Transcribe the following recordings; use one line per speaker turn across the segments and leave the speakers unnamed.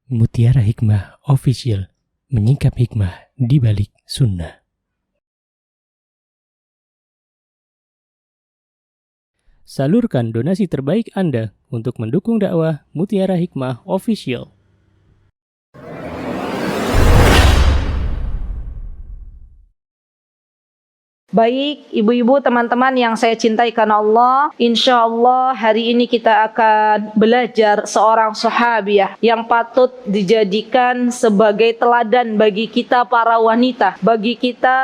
Mutiara Hikmah Official, menyingkap hikmah di balik sunnah. Salurkan donasi terbaik Anda untuk mendukung dakwah Mutiara Hikmah Official.
Baik, ibu-ibu, teman-teman yang saya cintai karena Allah, insya Allah hari ini kita akan belajar seorang sahabiah yang patut dijadikan sebagai teladan bagi kita para wanita, bagi kita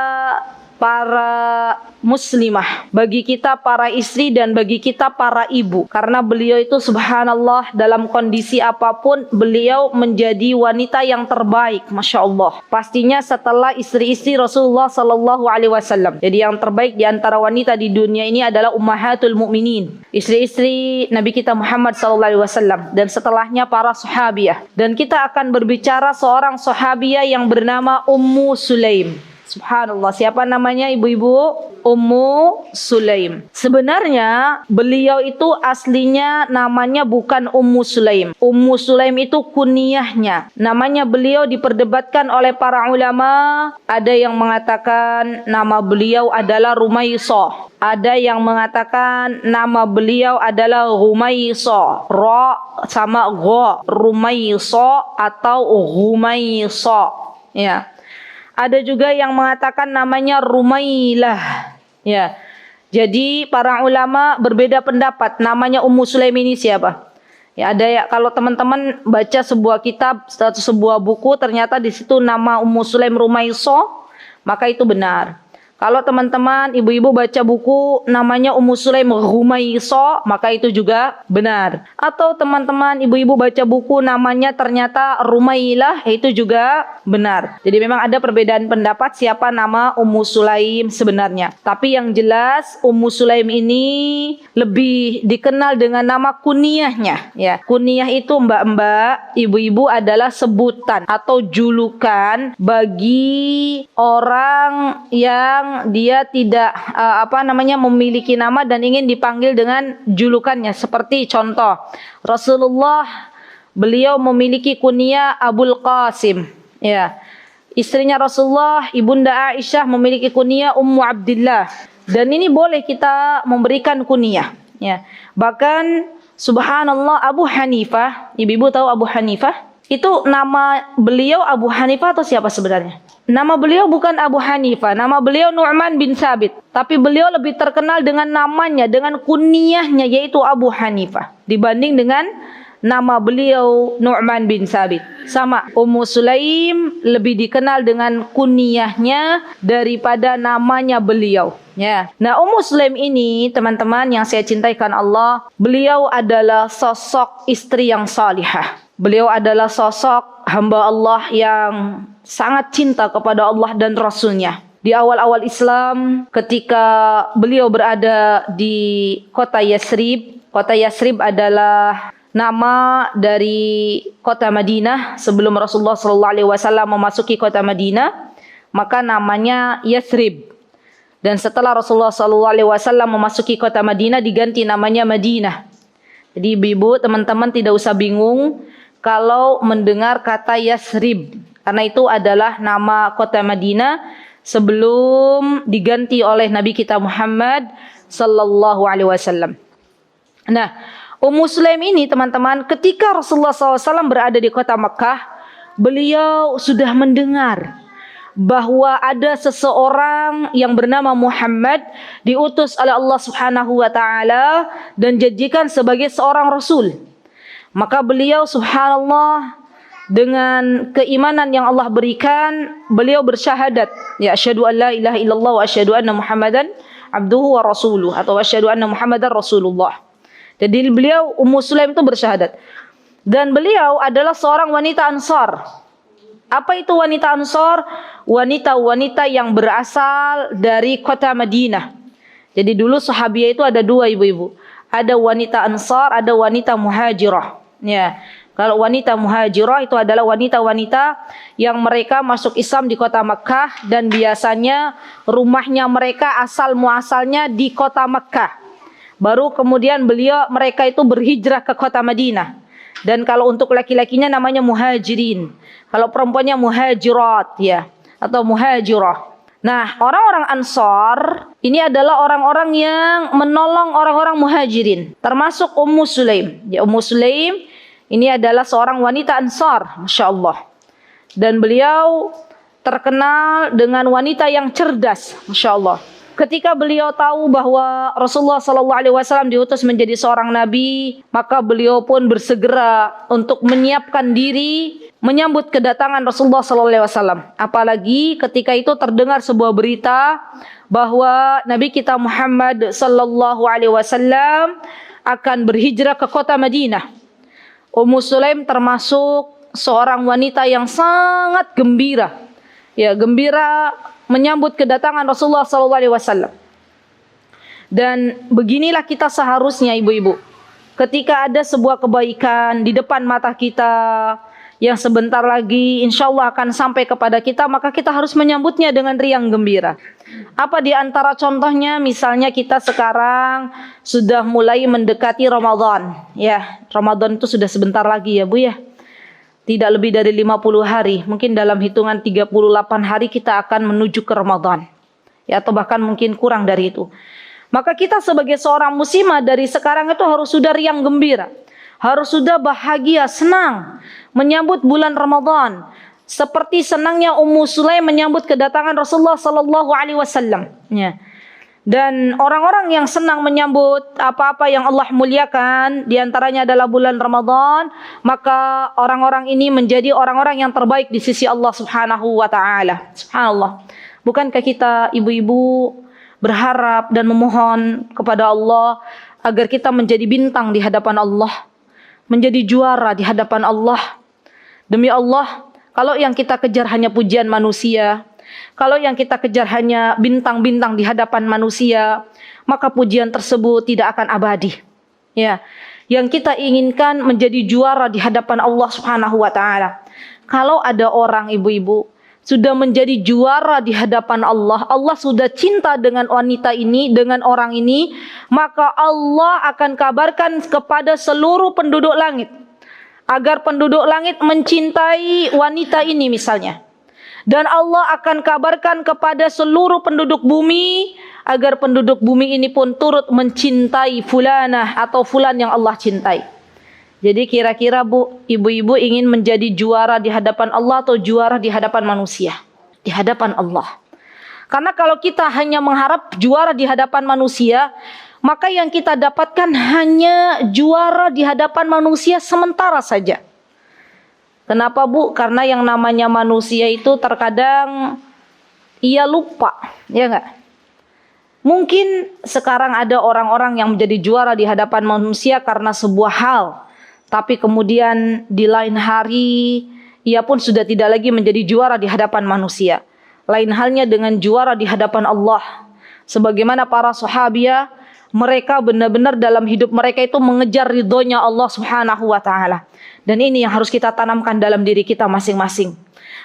para muslimah, bagi kita para istri dan bagi kita para ibu. Karena beliau itu subhanallah dalam kondisi apapun beliau menjadi wanita yang terbaik, masya Allah. Pastinya setelah istri-istri Rasulullah Sallallahu Alaihi Wasallam. Jadi yang terbaik di antara wanita di dunia ini adalah ummahatul mukminin, istri-istri Nabi kita Muhammad Sallallahu Alaihi Wasallam, dan setelahnya para sahabiah. Dan kita akan berbicara seorang sahabiah yang bernama Ummu Sulaim. Subhanallah, siapa namanya ibu-ibu? Ummu Sulaim. Sebenarnya beliau itu aslinya namanya bukan Ummu Sulaim. Ummu Sulaim itu kunyahnya. Namanya beliau diperdebatkan oleh para ulama. Ada yang mengatakan nama beliau adalah Rumaisah. Ada yang mengatakan nama beliau adalah Rumaisah. Ra sama gha. Rumaisah atau Rumaisah. Ya. Ada juga yang mengatakan namanya Rumailah. Ya. Jadi para ulama berbeda pendapat. Namanya Ummu Sulaim ini siapa? Ya, ada ya, kalau teman-teman baca sebuah kitab atau sebuah buku ternyata di situ nama Ummu Sulaim Rumaisah, maka itu benar. Kalau teman-teman ibu-ibu baca buku namanya Ummu Sulaim Rumaisah, maka itu juga benar. Atau teman-teman ibu-ibu baca buku namanya ternyata Rumailah, itu juga benar. Jadi memang ada perbedaan pendapat siapa nama Ummu Sulaim sebenarnya. Tapi yang jelas Ummu Sulaim ini lebih dikenal dengan nama kunyahnya. Ya, kunyah itu mbak-mbak, ibu-ibu adalah sebutan atau julukan bagi orang yang dia tidak memiliki nama dan ingin dipanggil dengan julukannya. Seperti contoh Rasulullah, beliau memiliki kunyah Abul Qasim. Ya. Istrinya Rasulullah, Ibunda Aisyah, memiliki kunyah Ummu Abdillah. Dan ini boleh kita memberikan kunyah. Ya. Bahkan subhanallah Abu Hanifah, ibu-ibu tahu Abu Hanifah? Itu nama beliau Abu Hanifah atau siapa sebenarnya? Nama beliau bukan Abu Hanifah, nama beliau Nu'man bin Sabit. Tapi beliau lebih terkenal dengan namanya, dengan kunyahnya yaitu Abu Hanifah dibanding dengan nama beliau Nu'man bin Sabit. Sama, Ummu Sulaim lebih dikenal dengan kunyahnya daripada namanya beliau. Ya. Nah, Ummu Sulaim ini teman-teman yang saya cintai karena Allah, beliau adalah sosok istri yang salihah. Beliau adalah sosok hamba Allah yang sangat cinta kepada Allah dan Rasulnya. Di awal-awal Islam, ketika beliau berada di kota Yathrib. Kota Yathrib adalah nama dari kota Madinah. Sebelum Rasulullah SAW memasuki kota Madinah, maka namanya Yathrib. Dan setelah Rasulullah SAW memasuki kota Madinah, diganti namanya Madinah. Jadi ibu, teman-teman tidak usah bingung kalau mendengar kata Yathrib, karena itu adalah nama kota Madinah sebelum diganti oleh Nabi kita Muhammad sallallahu alaihi wasallam. Nah, Ummu Sulaim ini teman-teman, ketika Rasulullah SAW berada di kota Mekah, beliau sudah mendengar bahwa ada seseorang yang bernama Muhammad diutus oleh Allah Subhanahu wa taala dan dijadikan sebagai seorang rasul. Maka beliau subhanallah dengan keimanan yang Allah berikan, beliau bersyahadat, ya asyhadu an la ilaha illallah wa asyhadu anna Muhammadan abduhu wa rasuluh, atau asyhadu anna Muhammadan rasulullah. Jadi beliau Ummu Sulaim itu bersyahadat. Dan beliau adalah seorang wanita Ansar. Apa itu wanita Ansar? Wanita-wanita yang berasal dari kota Madinah. Jadi dulu sahabiah itu ada dua ibu-ibu. Ada wanita Ansar, ada wanita Muhajirah. Ya, kalau wanita Muhajirah itu adalah wanita-wanita yang mereka masuk Islam di kota Mekah dan biasanya rumahnya mereka asal muasalnya di kota Mekah. Baru kemudian mereka itu berhijrah ke kota Madinah. Dan kalau untuk laki-lakinya namanya muhajirin. Kalau perempuannya muhajirat ya, atau muhajirah. Nah, orang-orang Ansar ini adalah orang-orang yang menolong orang-orang muhajirin, termasuk Ummu Sulaim. Ya, Ummu Sulaim ini adalah seorang wanita Ansar, Masya Allah. Dan beliau terkenal dengan wanita yang cerdas, Masya Allah. Ketika beliau tahu bahwa Rasulullah SAW diutus menjadi seorang nabi, maka beliau pun bersegera untuk menyiapkan diri menyambut kedatangan Rasulullah SAW. Apalagi ketika itu terdengar sebuah berita bahwa Nabi kita Muhammad SAW akan berhijrah ke kota Madinah. Ummu Sulaim termasuk seorang wanita yang sangat gembira, ya, gembira menyambut kedatangan Rasulullah SAW. Dan beginilah kita seharusnya, ibu-ibu, ketika ada sebuah kebaikan di depan mata kita yang sebentar lagi insya Allah akan sampai kepada kita, maka kita harus menyambutnya dengan riang gembira. Apa di antara contohnya? Misalnya kita sekarang sudah mulai mendekati Ramadan. Ya, Ramadan itu sudah sebentar lagi ya Bu ya. Tidak lebih dari 50 hari. Mungkin dalam hitungan 38 hari kita akan menuju ke Ramadan. Ya, atau bahkan mungkin kurang dari itu. Maka kita sebagai seorang muslimah dari sekarang itu harus sudah riang gembira. Harus sudah bahagia, senang menyambut bulan Ramadan. Seperti senangnya Ummu Sulaim menyambut kedatangan Rasulullah SAW. Ya. Dan orang-orang yang senang menyambut apa-apa yang Allah muliakan, diantaranya adalah bulan Ramadan, maka orang-orang ini menjadi orang-orang yang terbaik di sisi Allah Subhanahu wa Ta'ala. Subhanallah. Bukankah kita ibu-ibu berharap dan memohon kepada Allah agar kita menjadi bintang di hadapan Allah, menjadi juara di hadapan Allah? Demi Allah, kalau yang kita kejar hanya pujian manusia, kalau yang kita kejar hanya bintang-bintang di hadapan manusia, maka pujian tersebut tidak akan abadi. Ya, yang kita inginkan menjadi juara di hadapan Allah Subhanahu wa Ta'ala. Kalau ada orang ibu-ibu sudah menjadi juara di hadapan Allah, Allah sudah cinta dengan wanita ini, dengan orang ini, maka Allah akan kabarkan kepada seluruh penduduk langit agar penduduk langit mencintai wanita ini misalnya. Dan Allah akan kabarkan kepada seluruh penduduk bumi agar penduduk bumi ini pun turut mencintai fulanah atau fulan yang Allah cintai. Jadi kira-kira Bu, ibu-ibu ingin menjadi juara di hadapan Allah atau juara di hadapan manusia? Di hadapan Allah. Karena kalau kita hanya mengharap juara di hadapan manusia, maka yang kita dapatkan hanya juara di hadapan manusia sementara saja. Kenapa Bu? Karena yang namanya manusia itu terkadang ia lupa, ya enggak? Mungkin sekarang ada orang-orang yang menjadi juara di hadapan manusia karena sebuah hal, tapi kemudian di lain hari ia pun sudah tidak lagi menjadi juara di hadapan manusia. Lain halnya dengan juara di hadapan Allah. Sebagaimana para sahabiah, mereka benar-benar dalam hidup mereka itu mengejar ridhonya Allah Subhanahu wa Ta'ala. Dan ini yang harus kita tanamkan dalam diri kita masing-masing.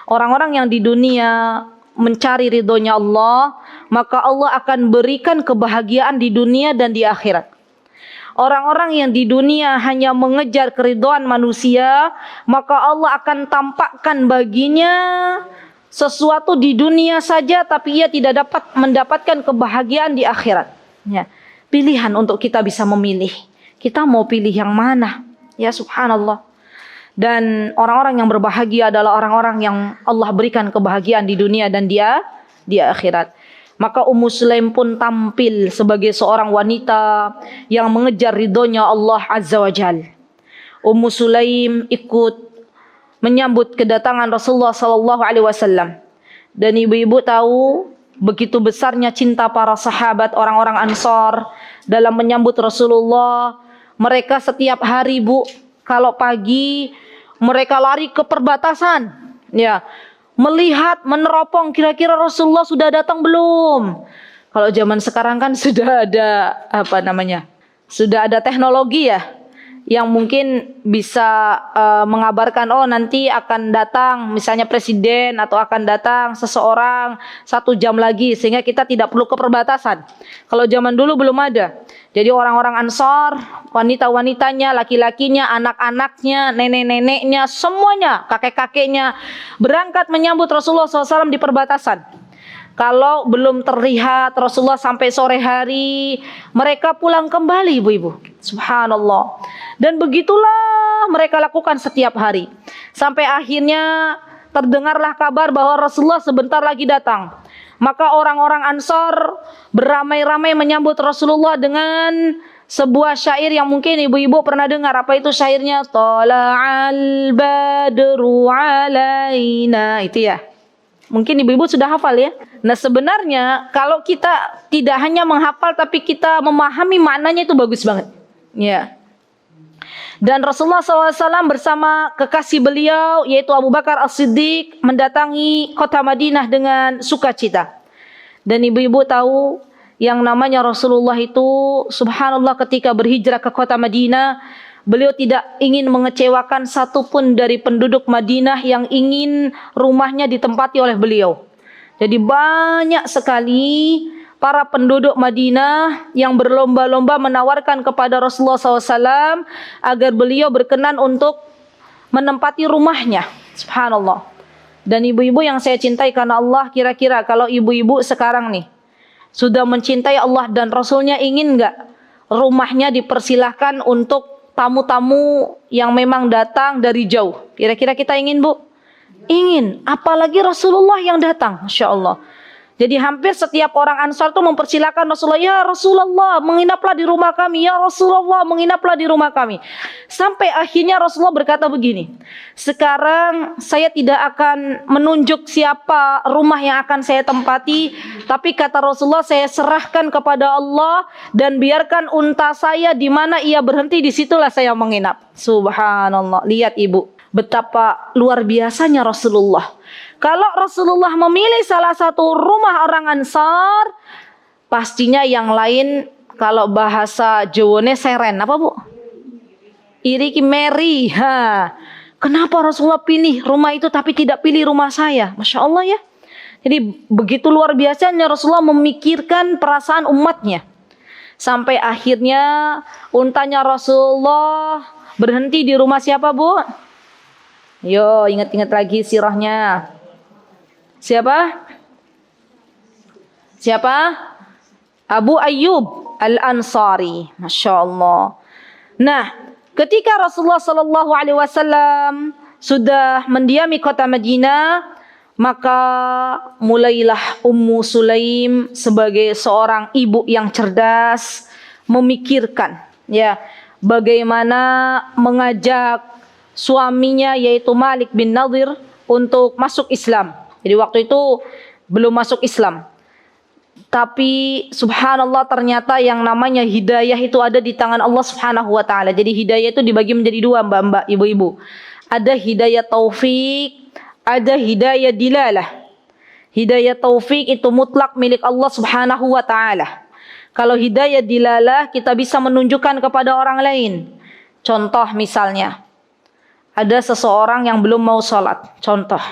Orang-orang yang di dunia mencari ridhonya Allah, maka Allah akan berikan kebahagiaan di dunia dan di akhirat. Orang-orang yang di dunia hanya mengejar keridhaan manusia, maka Allah akan tampakkan baginya sesuatu di dunia saja, tapi ia tidak dapat mendapatkan kebahagiaan di akhirat. Ya. Pilihan untuk kita bisa memilih. Kita mau pilih yang mana? Ya subhanallah. Dan orang-orang yang berbahagia adalah orang-orang yang Allah berikan kebahagiaan di dunia dan dia di akhirat. Maka Ummu Sulaim pun tampil sebagai seorang wanita yang mengejar ridhonya Allah Azza wa Jal. Ummu Sulaim ikut menyambut kedatangan Rasulullah SAW. Dan ibu-ibu tahu begitu besarnya cinta para sahabat orang-orang Ansar dalam menyambut Rasulullah. Mereka setiap hari Bu, kalau pagi mereka lari ke perbatasan, ya, melihat, meneropong kira-kira Rasulullah sudah datang belum. Kalau zaman sekarang kan sudah ada sudah ada teknologi ya, yang mungkin bisa mengabarkan nanti akan datang misalnya presiden atau akan datang seseorang 1 jam lagi sehingga kita tidak perlu ke perbatasan. Kalau zaman dulu belum ada. Jadi orang-orang Ansar, wanita-wanitanya, laki-lakinya, anak-anaknya, nenek-neneknya, semuanya, kakek-kakeknya berangkat menyambut Rasulullah SAW di perbatasan. Kalau belum terlihat Rasulullah sampai sore hari, mereka pulang kembali ibu-ibu. Subhanallah. Dan begitulah mereka lakukan setiap hari. Sampai akhirnya terdengarlah kabar bahwa Rasulullah sebentar lagi datang. Maka orang-orang Ansar beramai-ramai menyambut Rasulullah dengan sebuah syair yang mungkin ibu-ibu pernah dengar. Apa itu syairnya? Tala'al badru alaina. Itu ya. Mungkin ibu-ibu sudah hafal ya. Nah sebenarnya kalau kita tidak hanya menghafal tapi kita memahami maknanya itu bagus banget. Ya. Dan Rasulullah SAW bersama kekasih beliau yaitu Abu Bakar As-Siddiq mendatangi kota Madinah dengan sukacita. Dan ibu-ibu tahu yang namanya Rasulullah itu subhanallah ketika berhijrah ke kota Madinah, beliau tidak ingin mengecewakan satupun dari penduduk Madinah yang ingin rumahnya ditempati oleh beliau. Jadi banyak sekali para penduduk Madinah yang berlomba-lomba menawarkan kepada Rasulullah SAW agar beliau berkenan untuk menempati rumahnya. Subhanallah. Dan ibu-ibu yang saya cintai karena Allah, kira-kira kalau ibu-ibu sekarang nih sudah mencintai Allah dan Rasulnya, ingin nggak rumahnya dipersilahkan untuk tamu-tamu yang memang datang dari jauh? Kira-kira kita ingin, Bu? Ingin. Apalagi Rasulullah yang datang. Masya Allah. Jadi hampir setiap orang Ansar itu mempersilakan Rasulullah. Ya Rasulullah, menginaplah di rumah kami. Ya Rasulullah, menginaplah di rumah kami. Sampai akhirnya Rasulullah berkata begini. Sekarang saya tidak akan menunjuk siapa rumah yang akan saya tempati. Tapi kata Rasulullah, saya serahkan kepada Allah. Dan biarkan unta saya di mana ia berhenti, disitulah saya menginap. Subhanallah. Lihat ibu, betapa luar biasanya Rasulullah. Kalau Rasulullah memilih salah satu rumah orang Ansar, pastinya yang lain kalau bahasa Jawane seren apa Bu? Iri ki meri. Kenapa Rasulullah pilih rumah itu tapi tidak pilih rumah saya? Masya Allah ya. Jadi begitu luar biasanya Rasulullah memikirkan perasaan umatnya. Sampai akhirnya untanya Rasulullah berhenti di rumah siapa Bu? Yo, ingat-ingat lagi sirahnya. Siapa? Abu Ayyub Al-Ansari. Masya Allah. Nah, ketika Rasulullah Sallallahu Alaihi Wasallam sudah mendiami kota Madinah, maka mulailah Ummu Sulaim sebagai seorang ibu yang cerdas memikirkan, ya, bagaimana mengajak suaminya yaitu Malik bin Nadir untuk masuk Islam. Jadi waktu itu belum masuk Islam. Tapi subhanallah ternyata yang namanya hidayah itu ada di tangan Allah Subhanahu wa taala. Jadi hidayah itu dibagi menjadi dua, Mbak-mbak, ibu-ibu. Ada hidayah taufik, ada hidayah dilalah. Hidayah taufik itu mutlak milik Allah Subhanahu wa taala. Kalau hidayah dilalah kita bisa menunjukkan kepada orang lain. Contoh misalnya, ada seseorang yang belum mau sholat, contoh.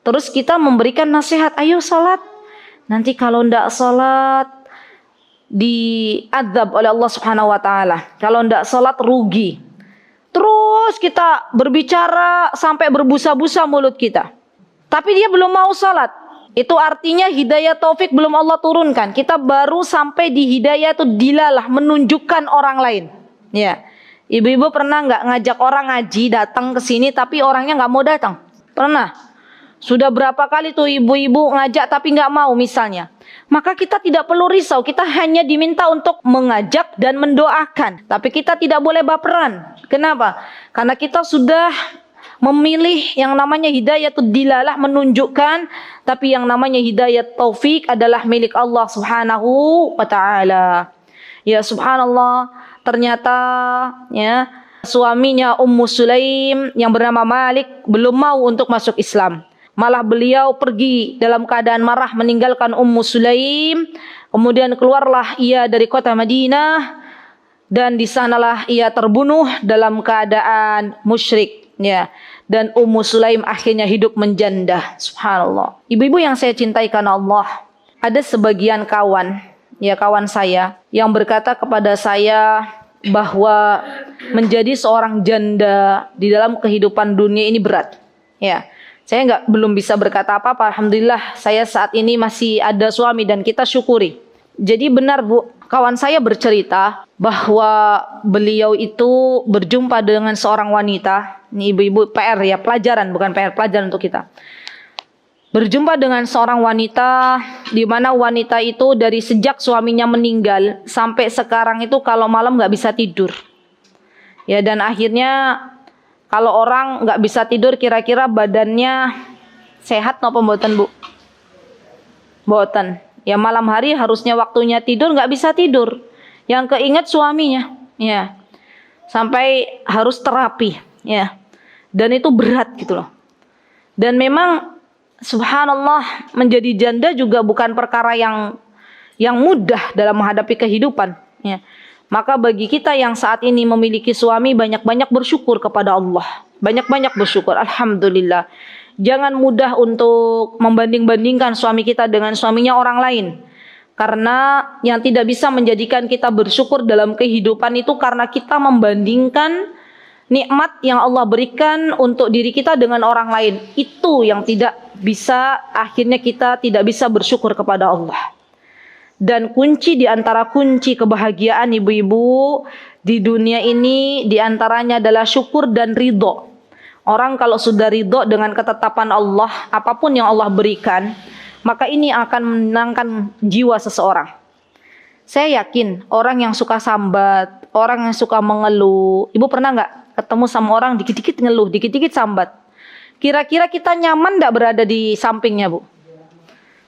Terus kita memberikan nasihat, ayo sholat. Nanti kalau tidak sholat, diadzab oleh Allah Subhanahu wa taala. Kalau tidak sholat rugi. Terus kita berbicara sampai berbusa-busa mulut kita. Tapi dia belum mau sholat. Itu artinya hidayah taufik belum Allah turunkan. Kita baru sampai di hidayah itu dilalah, menunjukkan orang lain. Ya. Ibu-ibu pernah nggak ngajak orang ngaji datang ke sini tapi orangnya nggak mau datang? Pernah. Sudah berapa kali tuh ibu-ibu ngajak tapi nggak mau misalnya. Maka kita tidak perlu risau. Kita hanya diminta untuk mengajak dan mendoakan. Tapi kita tidak boleh baperan. Kenapa? Karena kita sudah memilih yang namanya hidayah itu dilalah, menunjukkan. Tapi yang namanya hidayah taufik adalah milik Allah Subhanahu wa ta'ala. Ya subhanallah. Ternyata ya suaminya Ummu Sulaim yang bernama Malik belum mau untuk masuk Islam. Malah beliau pergi dalam keadaan marah meninggalkan Ummu Sulaim. Kemudian keluarlah ia dari kota Madinah. dan di sanalah ia terbunuh dalam keadaan musyrik, ya. Dan Ummu Sulaim akhirnya hidup menjanda. Subhanallah. Ibu-ibu yang saya cintai karena Allah, ada sebagian kawan saya yang berkata kepada saya bahwa menjadi seorang janda di dalam kehidupan dunia ini berat. Ya, saya belum bisa berkata apa-apa. Alhamdulillah saya saat ini masih ada suami dan kita syukuri. Jadi benar Bu, kawan saya bercerita bahwa beliau itu berjumpa dengan seorang wanita. Ini ibu-ibu PR ya, pelajaran bukan PR, pelajaran untuk kita. Berjumpa dengan seorang wanita di mana wanita itu dari sejak suaminya meninggal sampai sekarang itu kalau malam nggak bisa tidur. Ya, dan akhirnya kalau orang nggak bisa tidur kira-kira badannya sehat napa mboten Bu? Mboten. Ya malam hari harusnya waktunya tidur nggak bisa tidur. Yang keinget suaminya, ya. Sampai harus terapi, ya. Dan itu berat gitu loh. Dan memang subhanallah menjadi janda juga bukan perkara yang mudah dalam menghadapi kehidupan, ya. Maka bagi kita yang saat ini memiliki suami, banyak-banyak bersyukur kepada Allah. Banyak-banyak bersyukur, alhamdulillah. Jangan mudah untuk membanding-bandingkan suami kita dengan suaminya orang lain. Karena yang tidak bisa menjadikan kita bersyukur dalam kehidupan itu karena kita membandingkan nikmat yang Allah berikan untuk diri kita dengan orang lain. Itu yang tidak bisa, akhirnya kita tidak bisa bersyukur kepada Allah. Dan kunci di antara kunci kebahagiaan ibu-ibu di dunia ini diantaranya adalah syukur dan ridho. Orang kalau sudah ridho dengan ketetapan Allah, apapun yang Allah berikan, maka ini akan menenangkan jiwa seseorang. Saya yakin orang yang suka sambat, orang yang suka mengeluh, ibu pernah nggak ketemu sama orang dikit-dikit ngeluh, dikit-dikit sambat? Kira-kira kita nyaman nggak berada di sampingnya Bu?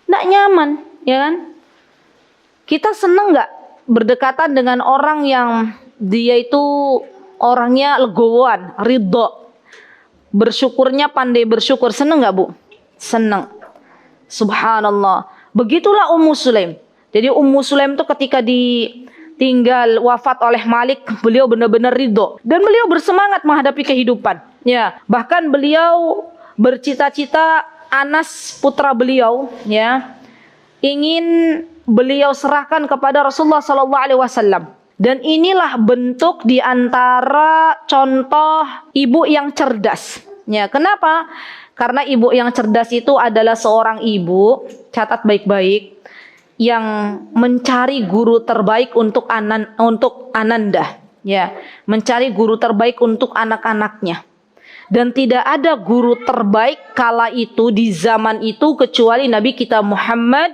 Nggak nyaman, ya kan? Kita seneng nggak berdekatan dengan orang yang dia itu orangnya legowoan, ridho, bersyukurnya pandai bersyukur, seneng nggak Bu? Seneng. Subhanallah. Begitulah Ummu Sulaim. Jadi Ummu Sulaim itu ketika ditinggal wafat oleh Malik, beliau benar-benar ridho dan beliau bersemangat menghadapi kehidupan. Ya, bahkan beliau bercita-cita Anas putra beliau, ya, ingin beliau serahkan kepada Rasulullah SAW. Dan inilah bentuk di antara contoh ibu yang cerdas. Ya, kenapa? Karena ibu yang cerdas itu adalah seorang ibu, catat baik-baik, yang mencari guru terbaik untuk Ananda, ya, mencari guru terbaik untuk anak-anaknya. Dan tidak ada guru terbaik kala itu di zaman itu kecuali Nabi kita Muhammad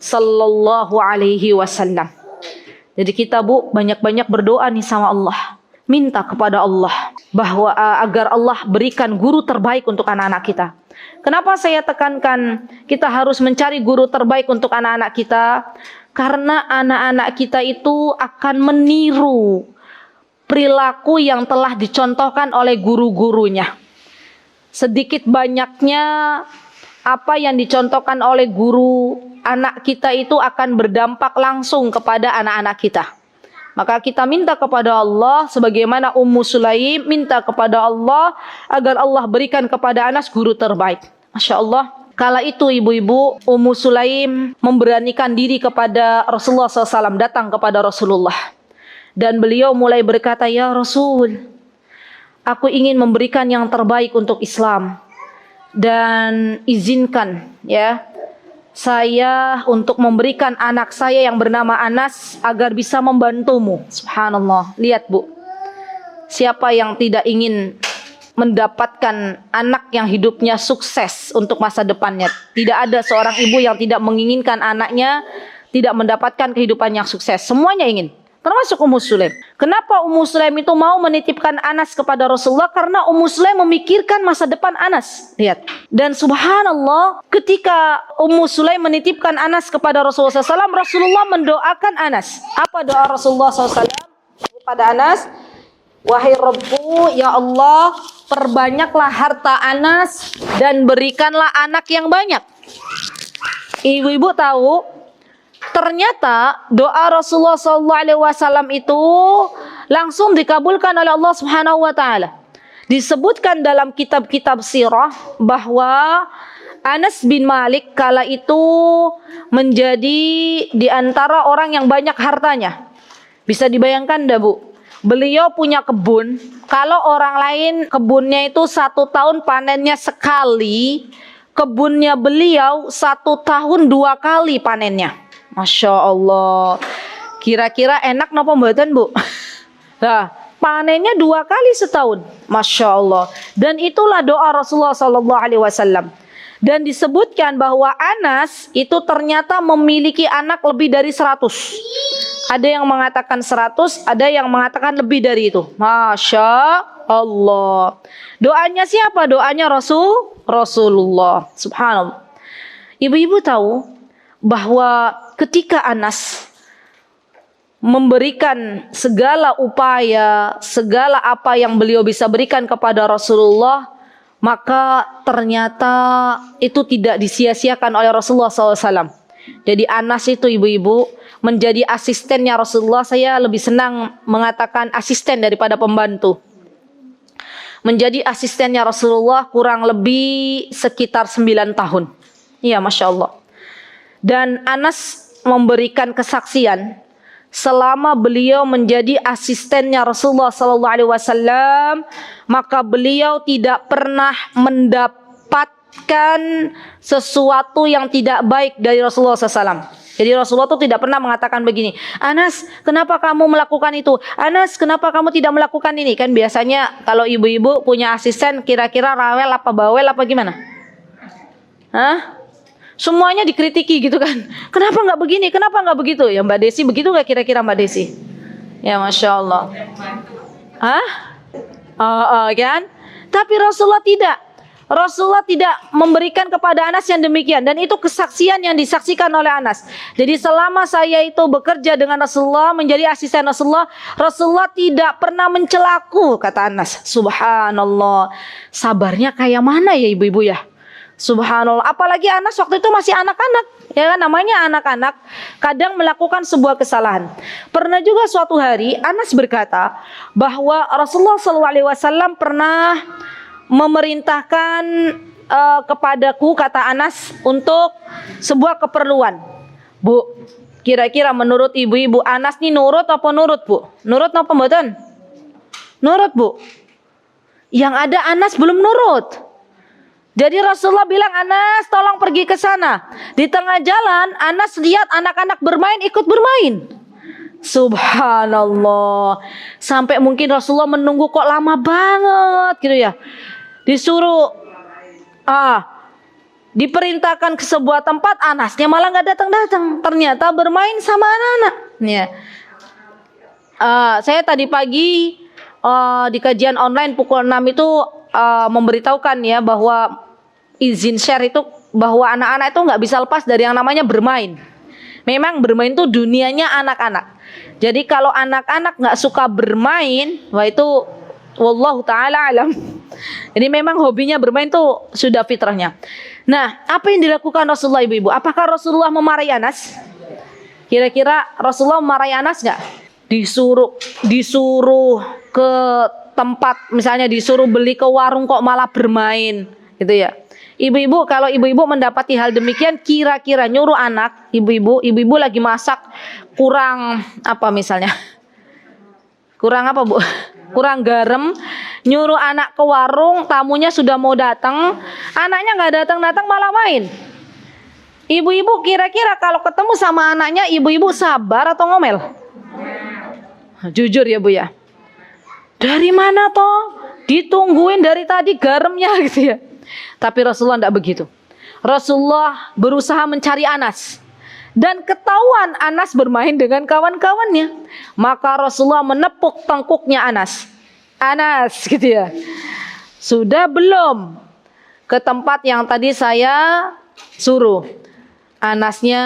sallallahu alaihi wasallam. Jadi kita Bu banyak-banyak berdoa nih sama Allah, minta kepada Allah bahwa agar Allah berikan guru terbaik untuk anak-anak kita. Kenapa saya tekankan kita harus mencari guru terbaik untuk anak-anak kita? Karena anak-anak kita itu akan meniru perilaku yang telah dicontohkan oleh guru-gurunya. Sedikit banyaknya apa yang dicontohkan oleh guru anak kita itu akan berdampak langsung kepada anak-anak kita. Maka kita minta kepada Allah sebagaimana Ummu Sulaim minta kepada Allah agar Allah berikan kepada Anas guru terbaik. Masya Allah. Kala itu ibu-ibu Ummu Sulaim memberanikan diri kepada Rasulullah SAW, datang kepada Rasulullah. Dan beliau mulai berkata, ya Rasul, aku ingin memberikan yang terbaik untuk Islam. Dan izinkan ya saya untuk memberikan anak saya yang bernama Anas agar bisa membantumu. Subhanallah. Lihat Bu, siapa yang tidak ingin mendapatkan anak yang hidupnya sukses untuk masa depannya? Tidak ada seorang ibu yang tidak menginginkan anaknya tidak mendapatkan kehidupan yang sukses. Semuanya ingin. Termasuk Ummu Sulaim. Kenapa Ummu Sulaim itu mau menitipkan Anas kepada Rasulullah? Karena Ummu Sulaim memikirkan masa depan Anas. Lihat. Dan subhanallah, ketika Ummu Sulaim menitipkan Anas kepada Rasulullah SAW, Rasulullah mendoakan Anas. Apa doa Rasulullah SAW kepada Anas? Wahai Rabbu, ya Allah, perbanyaklah harta Anas dan berikanlah anak yang banyak. Ibu-ibu tahu, ternyata doa Rasulullah SAW itu langsung dikabulkan oleh Allah Subhanahu wa taala. Disebutkan dalam kitab-kitab sirah bahwa Anas bin Malik kala itu menjadi di antara orang yang banyak hartanya. Bisa dibayangkan dah Bu, beliau punya kebun. Kalau orang lain kebunnya itu 1 tahun panennya sekali, kebunnya beliau 1 tahun 2 kali panennya. Masya Allah. Kira-kira enak napa mboten Bu? Nah, panennya 2 kali setahun. Masya Allah. Dan itulah doa Rasulullah SAW. Dan disebutkan bahwa Anas itu ternyata memiliki anak lebih dari 100. Ada yang mengatakan 100, ada yang mengatakan lebih dari itu. Masya Allah. Doanya siapa? Doanya Rasulullah. Subhanallah. Ibu-ibu tahu bahwa ketika Anas memberikan segala upaya, segala apa yang beliau bisa berikan kepada Rasulullah, maka ternyata itu tidak disia-siakan oleh Rasulullah SAW. Jadi Anas itu ibu-ibu menjadi asistennya Rasulullah. Saya lebih senang mengatakan asisten daripada pembantu. Menjadi asistennya Rasulullah kurang lebih sekitar 9 tahun. Iya, Masya Allah. Dan Anas memberikan kesaksian selama beliau menjadi asistennya Rasulullah SAW, maka beliau tidak pernah mendapatkan sesuatu yang tidak baik dari Rasulullah SAW. Jadi Rasulullah itu tidak pernah mengatakan begini, Anas, kenapa kamu melakukan itu? Anas, kenapa kamu tidak melakukan ini? Kan biasanya kalau ibu-ibu punya asisten, kira-kira rawel apa bawel apa gimana? Hah? Semuanya dikritiki gitu kan. Kenapa nggak begini? Kenapa nggak begitu? Ya Mbak Desi begitu nggak kira-kira Mbak Desi? Ya Masya Allah. Hah? Kan? Tapi Rasulullah tidak. Rasulullah tidak memberikan kepada Anas yang demikian. Dan itu kesaksian yang disaksikan oleh Anas. Jadi selama saya itu bekerja dengan Rasulullah, menjadi asisten Rasulullah, Rasulullah tidak pernah mencelaku, kata Anas. Subhanallah. Sabarnya kayak mana ya ibu-ibu ya? Subhanallah, apalagi Anas waktu itu masih anak-anak, ya kan, namanya anak-anak kadang melakukan sebuah kesalahan. Pernah juga suatu hari Anas berkata bahwa Rasulullah SAW pernah memerintahkan kepadaku, kata Anas, untuk sebuah keperluan. Bu, kira-kira menurut ibu-ibu Anas nih nurut apa nurut Bu? Nurut apa mboten? Nurut Bu. Yang ada Anas belum nurut. Jadi Rasulullah bilang, Anas tolong pergi ke sana. Di tengah jalan Anas lihat anak-anak bermain, ikut bermain. Subhanallah. Sampai mungkin Rasulullah menunggu kok lama banget gitu ya. Disuruh diperintahkan ke sebuah tempat, Anasnya malah gak datang-datang. Ternyata bermain sama anak-anak ya. Saya tadi pagi di kajian online pukul 6 itu memberitahukan ya bahwa izin share itu bahwa anak-anak itu nggak bisa lepas dari yang namanya bermain. Memang bermain itu dunianya anak-anak. Jadi kalau anak-anak nggak suka bermain, wah itu wallahu taala alam. Jadi memang hobinya bermain tuh sudah fitrahnya. Nah, apa yang dilakukan Rasulullah ibu-ibu? Apakah Rasulullah memarahi Anas? Kira-kira Rasulullah memarahi Anas nggak? Disuruh ke tempat, misalnya disuruh beli ke warung kok malah bermain, gitu ya. Ibu-ibu, kalau ibu-ibu mendapati hal demikian, kira-kira nyuruh anak, ibu-ibu lagi masak kurang apa misalnya? Kurang apa Bu? Kurang garam, nyuruh anak ke warung, tamunya sudah mau datang, anaknya nggak datang-datang malah main. Ibu-ibu kira-kira kalau ketemu sama anaknya, ibu-ibu sabar atau ngomel? Jujur ya Bu ya. Dari mana toh? Ditungguin dari tadi garamnya gitu ya. Tapi Rasulullah tidak begitu. Rasulullah berusaha mencari Anas. Dan ketahuan Anas bermain dengan kawan-kawannya. Maka Rasulullah menepuk tengkuknya Anas. Anas gitu ya. Sudah belum ke tempat yang tadi saya suruh? Anasnya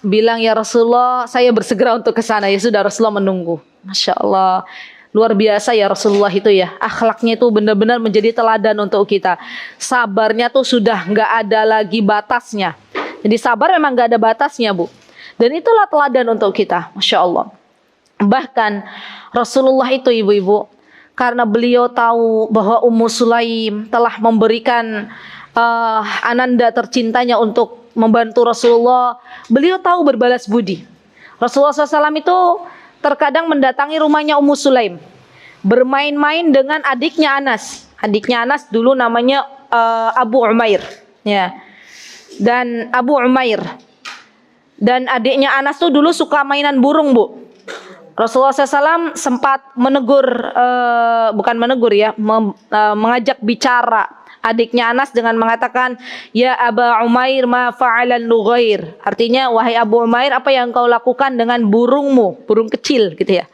bilang, ya Rasulullah, saya bersegera untuk ke sana. Ya sudah, Rasulullah menunggu. Masya Allah. Luar biasa ya Rasulullah itu ya. Akhlaknya itu benar-benar menjadi teladan untuk kita. Sabarnya tuh sudah nggak ada lagi batasnya. Jadi sabar memang nggak ada batasnya Bu. Dan itulah teladan untuk kita, Masya Allah. Bahkan Rasulullah itu ibu-ibu, karena beliau tahu bahwa Ummu Sulaim telah memberikan ananda tercintanya untuk membantu Rasulullah, beliau tahu berbalas budi. Rasulullah SAW itu terkadang mendatangi rumahnya Ummu Sulaim, bermain-main dengan adiknya Anas. Adiknya Anas dulu namanya Abu Umair, ya. Dan Abu Umair dan adiknya Anas tuh dulu suka mainan burung, Bu. Rasulullah SAW sempat menegur, bukan menegur ya, mengajak bicara adiknya Anas dengan mengatakan, ya Aba Umair ma fa'alan nughair. Artinya, wahai Abu Umair, apa yang kau lakukan dengan burungmu, burung kecil gitu ya.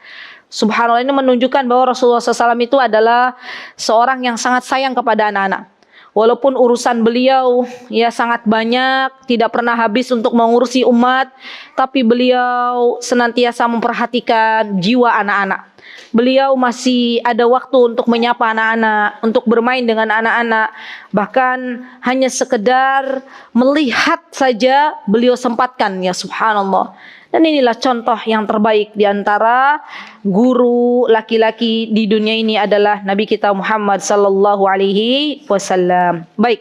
Subhanallah, ini menunjukkan bahwa Rasulullah SAW itu adalah seorang yang sangat sayang kepada anak-anak. Walaupun urusan beliau ya sangat banyak, tidak pernah habis untuk mengurusi umat, tapi beliau senantiasa memperhatikan jiwa anak-anak. Beliau masih ada waktu untuk menyapa anak-anak, untuk bermain dengan anak-anak. Bahkan hanya sekedar melihat saja beliau sempatkan, ya subhanallah. Dan inilah contoh yang terbaik di antara guru laki-laki di dunia ini adalah Nabi kita Muhammad sallallahu alaihi wasallam. Baik.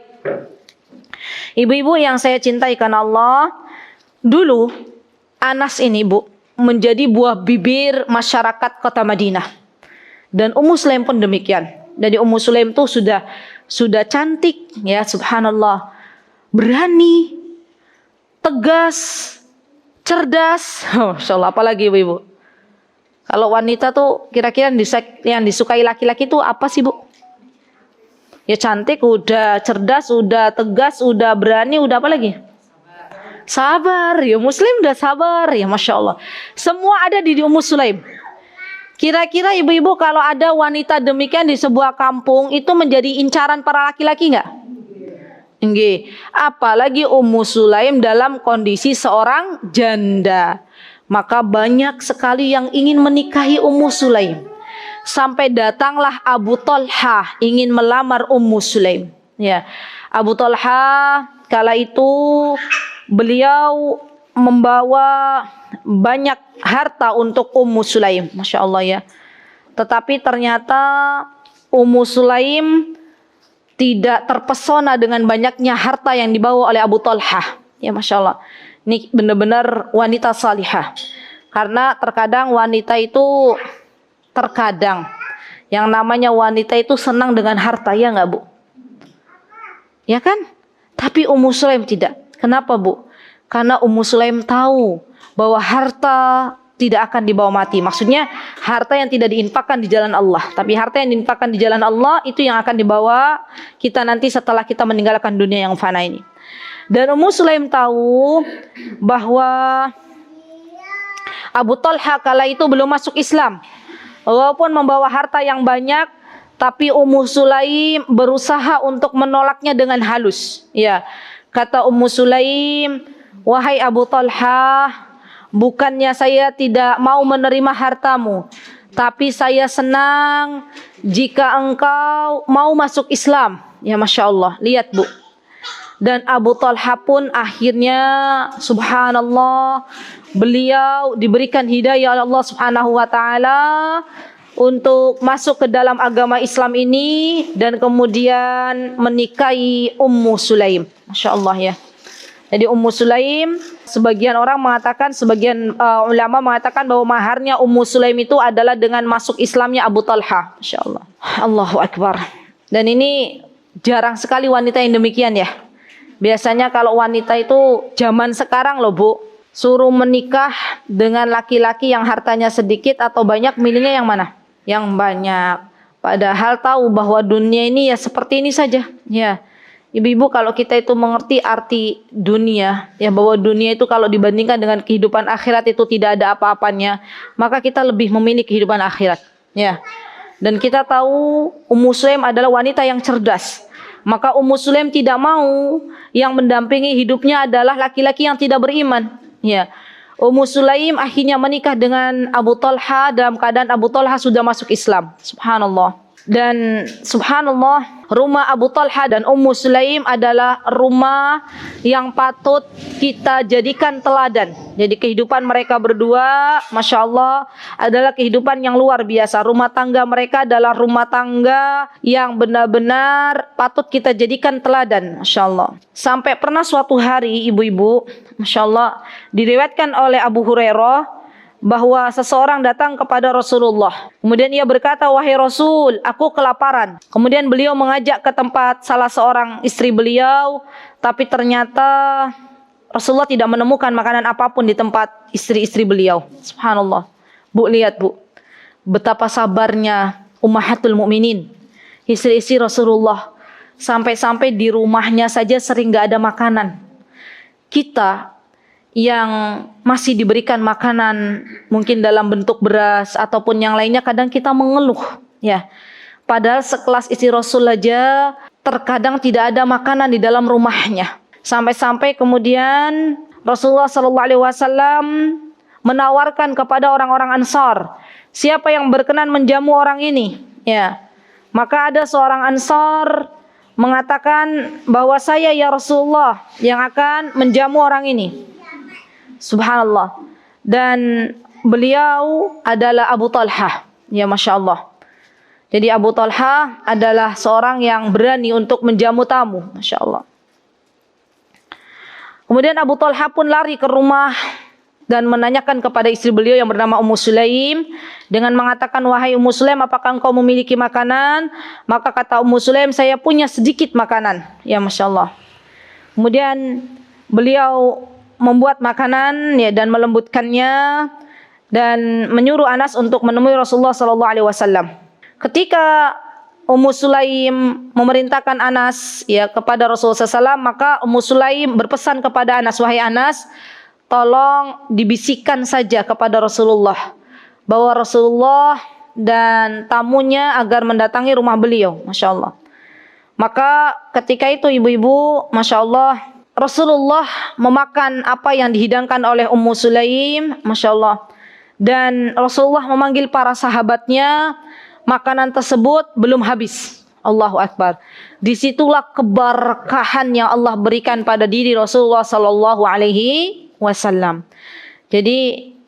Ibu-ibu yang saya cintai karena Allah, dulu Anas ini, Bu, menjadi buah bibir masyarakat kota Madinah. Dan Ummu Sulaim pun demikian. Jadi Ummu Sulaim itu sudah cantik, ya subhanallah. Berani, tegas, cerdas. Masya Allah, apalagi ibu-ibu. Kalau wanita tuh kira-kira yang disukai laki-laki tuh apa sih, Bu? Ya cantik, udah cerdas, udah tegas, udah berani, udah apa lagi? Sabar. Ya Muslim udah sabar, ya Masya Allah. Semua ada di Ummu Sulaim. Kira-kira ibu-ibu kalau ada wanita demikian di sebuah kampung, itu menjadi incaran para laki-laki nggak? Nggih. Apalagi Ummu Sulaim dalam kondisi seorang janda. Maka banyak sekali yang ingin menikahi Ummu Sulaim. Sampai datanglah Abu Talha ingin melamar Ummu Sulaim. Ya. Abu Talha kala itu beliau membawa banyak harta untuk Ummu Sulaim. Masya Allah ya. Tetapi ternyata Ummu Sulaim tidak terpesona dengan banyaknya harta yang dibawa oleh Abu Talha. Ya Masya Allah. Ini benar-benar wanita salihah. Karena terkadang wanita itu, terkadang yang namanya wanita itu senang dengan harta, ya nggak, Bu? Ya kan? Tapi Ummu Sulaim tidak. Kenapa, Bu? Karena Ummu Sulaim tahu bahwa harta tidak akan dibawa mati. Maksudnya harta yang tidak diinfakkan di jalan Allah. Tapi harta yang diinfakkan di jalan Allah itu yang akan dibawa kita nanti setelah kita meninggalkan dunia yang fana ini. Dan Ummu Sulaim tahu bahwa Abu Talha kala itu belum masuk Islam. Walaupun membawa harta yang banyak, tapi Ummu Sulaim berusaha untuk menolaknya dengan halus. Ya, kata Ummu Sulaim, wahai Abu Talha, bukannya saya tidak mau menerima hartamu, tapi saya senang jika engkau mau masuk Islam. Ya Masya Allah, lihat Bu. Dan Abu Talha pun akhirnya subhanallah, beliau diberikan hidayah oleh Allah subhanahu wa ta'ala untuk masuk ke dalam agama Islam ini dan kemudian menikahi Ummu Sulaim. Masya Allah ya. Jadi Ummu Sulaim, sebagian orang mengatakan, sebagian ulama mengatakan bahwa maharnya Ummu Sulaim itu adalah dengan masuk Islamnya Abu Talha. Masya Allah. Allahu Akbar. Dan ini jarang sekali wanita yang demikian ya. Biasanya kalau wanita itu zaman sekarang loh, Bu, suruh menikah dengan laki-laki yang hartanya sedikit atau banyak, milihnya yang mana? Yang banyak. Padahal tahu bahwa dunia ini ya seperti ini saja. Ya, ibu-ibu kalau kita itu mengerti arti dunia, ya bahwa dunia itu kalau dibandingkan dengan kehidupan akhirat itu tidak ada apa-apanya, maka kita lebih memilih kehidupan akhirat. Ya. Dan kita tahu Ummu Sulaim adalah wanita yang cerdas. Maka Ummu Sulaim tidak mau yang mendampingi hidupnya adalah laki-laki yang tidak beriman. Ya. Ummu Sulaim akhirnya menikah dengan Abu Talha dalam keadaan Abu Talha sudah masuk Islam. Subhanallah. Dan subhanallah, rumah Abu Talha dan Ummu Sulaim adalah rumah yang patut kita jadikan teladan. Jadi kehidupan mereka berdua, Masya Allah, adalah kehidupan yang luar biasa. Rumah tangga mereka adalah rumah tangga yang benar-benar patut kita jadikan teladan, Masya Allah. Sampai pernah suatu hari, ibu-ibu, Masya Allah, diriwayatkan oleh Abu Hurairah bahwa seseorang datang kepada Rasulullah. Kemudian ia berkata, "Wahai Rasul, aku kelaparan." Kemudian beliau mengajak ke tempat salah seorang istri beliau, tapi ternyata Rasulullah tidak menemukan makanan apapun di tempat istri-istri beliau. Subhanallah. Bu, lihat Bu, betapa sabarnya ummahatul mukminin, istri-istri Rasulullah. Sampai-sampai di rumahnya saja sering gak ada makanan. Kita yang masih diberikan makanan mungkin dalam bentuk beras ataupun yang lainnya, kadang kita mengeluh, ya. Padahal sekelas istri Rasul aja terkadang tidak ada makanan di dalam rumahnya. Sampai-sampai kemudian Rasulullah SAW menawarkan kepada orang-orang Ansar, siapa yang berkenan menjamu orang ini, ya. Maka ada seorang Ansar mengatakan bahwa saya ya Rasulullah yang akan menjamu orang ini. Subhanallah. Dan beliau adalah Abu Talha. Ya, Masya Allah. Jadi Abu Talha adalah seorang yang berani untuk menjamu tamu. Masya Allah. Kemudian Abu Talha pun lari ke rumah dan menanyakan kepada istri beliau yang bernama Ummu Sulaim dengan mengatakan, "Wahai Ummu Sulaim, apakah engkau memiliki makanan?" Maka kata Ummu Sulaim, "Saya punya sedikit makanan." Ya, Masya Allah. Kemudian beliau membuat makanan, ya, dan melembutkannya dan menyuruh Anas untuk menemui Rasulullah SAW. Ketika Ummu Sulaim memerintahkan Anas, ya, kepada Rasulullah SAW, maka Ummu Sulaim berpesan kepada Anas, "Wahai Anas, tolong dibisikkan saja kepada Rasulullah bahwa Rasulullah dan tamunya agar mendatangi rumah beliau." Masya Allah. Maka ketika itu ibu-ibu, Masya Allah, Rasulullah memakan apa yang dihidangkan oleh Ummu Sulaim, Masya Allah. Dan Rasulullah memanggil para sahabatnya, makanan tersebut belum habis. Allahu Akbar. Disitulah keberkahan yang Allah berikan pada diri Rasulullah SAW. Jadi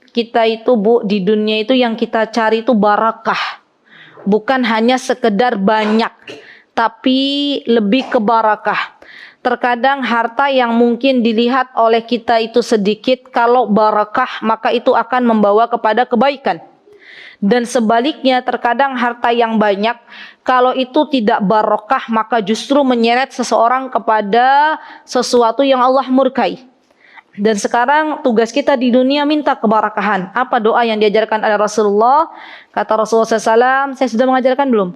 kita itu, Bu, di dunia itu yang kita cari itu barakah. Bukan hanya sekedar banyak, tapi lebih ke barakah. Terkadang harta yang mungkin dilihat oleh kita itu sedikit, kalau barakah maka itu akan membawa kepada kebaikan. Dan sebaliknya, terkadang harta yang banyak, kalau itu tidak barakah maka justru menyeret seseorang kepada sesuatu yang Allah murkai. Dan sekarang tugas kita di dunia minta keberkahan. Apa doa yang diajarkan oleh Rasulullah? Kata Rasulullah SAW, saya sudah mengajarkan belum?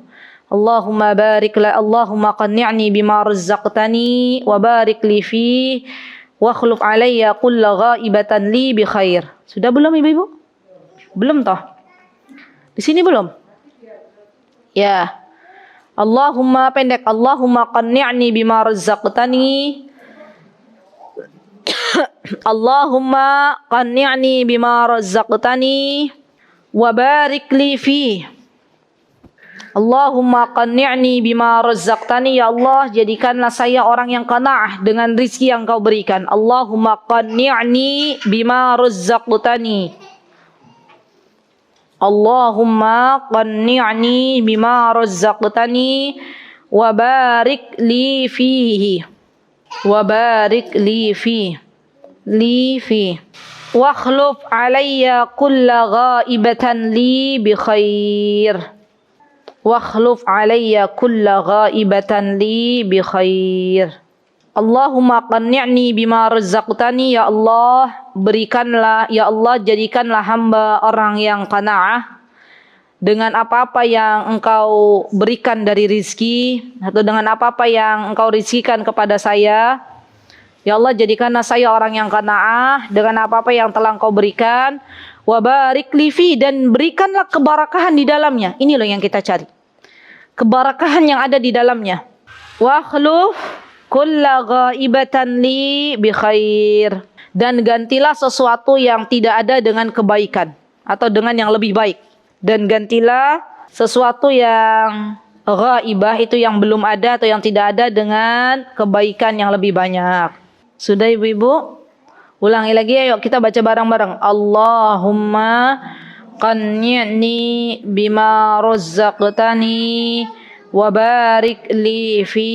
Allahumma barik la, Allahumma qanni'ni bima razzaqtani wa barik li fi wa akhluf alayya kulla ghaibatan li bi khair. Sudah belum ibu-ibu? Belum toh? Di sini belum? Ya. Allahumma pendek, Allahumma qanni'ni bima razzaqtani. Allahumma qanni'ni bima razzaqtani wa barik li fi. Allahumma qanni'ni bima razzaqtani, ya Allah, jadikanlah saya orang yang qanaah dengan rizki yang Kau berikan. Allahumma qanni'ni bima razzaqtani. Allahumma qanni'ni bima razzaqtani wa barik li fihi. Wa barik li fi. Li fi. Wa akhluf alayya kulla ghaibatan li bi khair. Wakhluf alayya kulla ghaibatan li bi khair. Allahumma qanni'ni bima razzaqtani, ya Allah, berikanlah, ya Allah, jadikanlah hamba orang yang qanaah dengan apa-apa yang Engkau berikan dari rizki, atau dengan apa-apa yang Engkau rizkikan kepada saya. Ya Allah, jadikanlah saya orang yang qanaah dengan apa-apa yang telah Engkau berikan. Wa barik li fi, dan berikanlah keberkahan di dalamnya. Ini loh yang kita cari, keberkahan yang ada di dalamnya. Wa akhluf kulla ghaibatan li bi khair, dan gantilah sesuatu yang tidak ada dengan kebaikan atau dengan yang lebih baik, dan gantilah sesuatu yang ghaibah itu yang belum ada atau yang tidak ada dengan kebaikan yang lebih banyak. Sudah ibu-ibu? Ulangi lagi ayo kita baca bareng-bareng. Allahumma qanni'ni bima razzaqtani wa barik li fi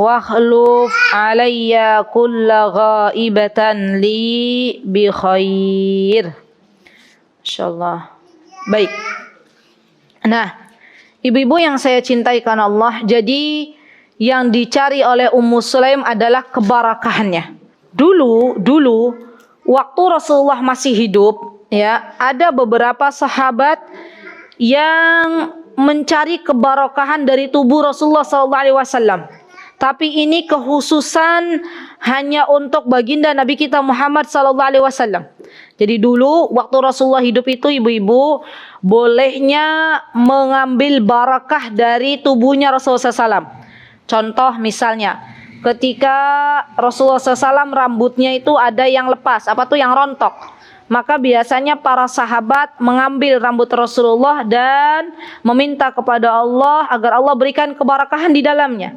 wa akhluf alayya kulla ghaibatan li bi khair. Insyaallah. Baik. Nah, ibu-ibu yang saya cintai karena Allah, jadi yang dicari oleh Ummu Sulaim adalah keberkahannya. Dulu waktu Rasulullah masih hidup, ya, ada beberapa sahabat yang mencari keberkahan dari tubuh Rasulullah SAW. Tapi ini kekhususan hanya untuk baginda Nabi kita Muhammad SAW. Jadi dulu waktu Rasulullah hidup itu ibu-ibu bolehnya mengambil barakah dari tubuhnya Rasulullah SAW. Contoh misalnya, ketika Rasulullah SAW rambutnya itu ada yang lepas, apa tuh yang rontok. Maka biasanya para sahabat mengambil rambut Rasulullah dan meminta kepada Allah agar Allah berikan keberkahan di dalamnya.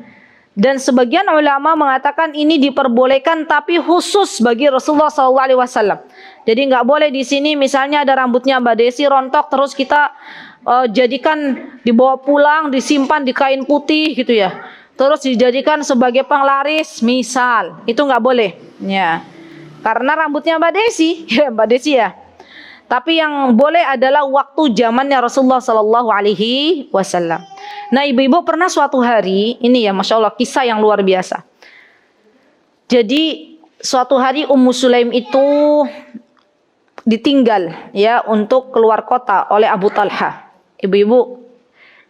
Dan sebagian ulama mengatakan ini diperbolehkan tapi khusus bagi Rasulullah SAW. Jadi nggak boleh di sini misalnya ada rambutnya Mbak Desi rontok terus kita jadikan dibawa pulang disimpan di kain putih gitu ya. Terus dijadikan sebagai penglaris misal, itu nggak boleh ya, karena rambutnya Mbak Desi ya Mbak Desi ya. Tapi yang boleh adalah waktu zamannya Rasulullah Sallallahu Alaihi Wasallam. Nah ibu-ibu pernah suatu hari ini ya, masya Allah kisah yang luar biasa. Jadi suatu hari Ummu Sulaim itu ditinggal ya untuk keluar kota oleh Abu Talha.